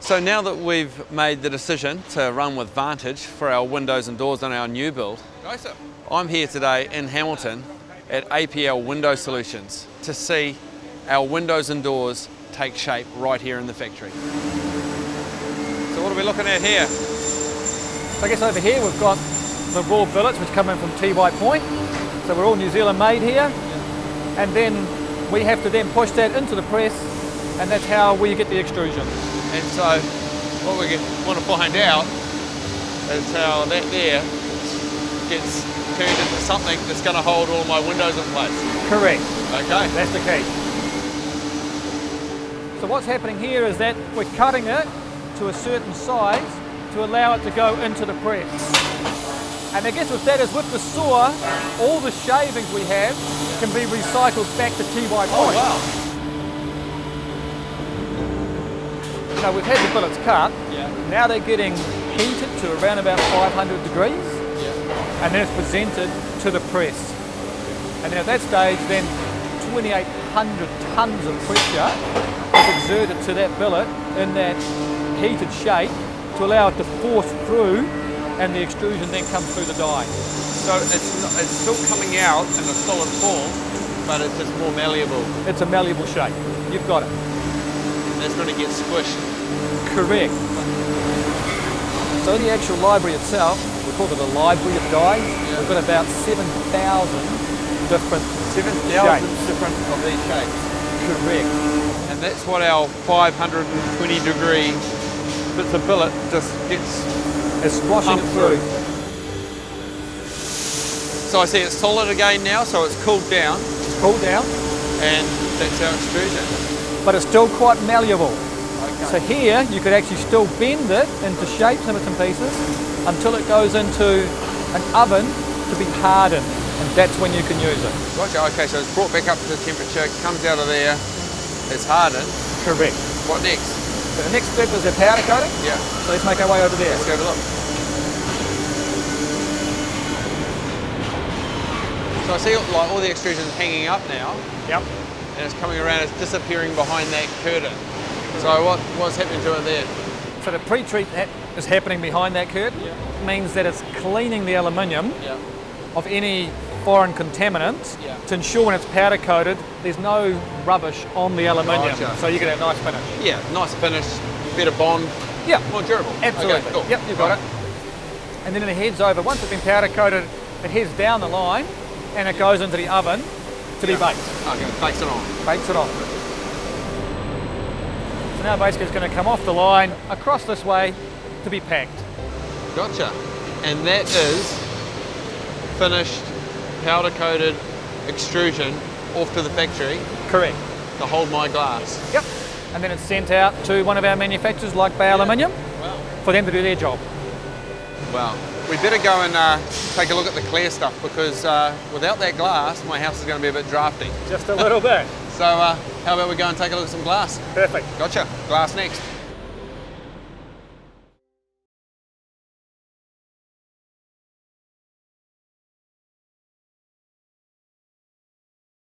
So now that we've made the decision to run with Vantage for our windows and doors on our new build, I'm here today in Hamilton at APL Window Solutions to see our windows and doors take shape right here in the factory. So what are we looking at here? So I guess over here we've got the raw billets which come in from T-White Point. So we're all New Zealand made here. And then we have to then push that into the press, and that's how we get the extrusion. And so what we want to find out is how that there gets turned into something that's going to hold all my windows in place. Correct. Okay. That's the key. So what's happening here is that we're cutting it to a certain size to allow it to go into the press. And I guess what that is, with the saw, all the shavings we have can be recycled back to T-White Point. Oh wow. You know, we've had the billets cut. Yeah. Now they're getting heated to around about 500 degrees. Yeah. And then it's presented to the press. And then at that stage, then 2,800 tons of pressure is exerted to that billet in that heated shape to allow it to force through, and the extrusion then comes through the die. So it's still coming out in a solid form, but it's just more malleable. It's a malleable shape. You've got it. And that's when it gets squished. Correct. So in the actual library itself, we call it a library of dies. Yeah. We've got about 7,000 different 7,000 shapes. different of these shapes. Correct. And that's what our 520 degree bits of billet just gets. It's squashing it through. So I see it's solid again now, so it's cooled down. It's cooled down. And that's our extrusion. But it's still quite malleable. Okay. So here you could actually still bend it into shapes and bits and pieces until it goes into an oven to be hardened, and that's when you can use it. Gotcha. Okay, so it's brought back up to the temperature, comes out of there, it's hardened. Correct. What next? So the next step is the powder coating. Yeah. So let's make our way over there. Let's go have a look. So I see like all the extrusions hanging up now. Yep. And it's coming around, it's disappearing behind that curtain. So what's happening to it there? So the pre-treat that is happening behind that curtain means that it's cleaning the aluminium of any foreign contaminants to ensure when it's powder coated there's no rubbish on the aluminium. Gotcha. So you get a nice finish. Yeah, nice finish, better bond, more durable. Absolutely. Okay, cool. Yep, you've got it. And then it heads over, once it's been powder coated, it heads down the line and it goes into the oven to be baked. Okay, bakes it on. Bakes it on. So now basically it's going to come off the line, across this way, to be packed. Gotcha. And that is finished, powder coated extrusion off to the factory. Correct. To hold my glass. Yep. And then it's sent out to one of our manufacturers like Bay Aluminium for them to do their job. Wow. We better go and take a look at the clear stuff, because without that glass, my house is going to be a bit drafty. Just a little bit. So how about we go and take a look at some glass? Perfect. Gotcha. Glass next.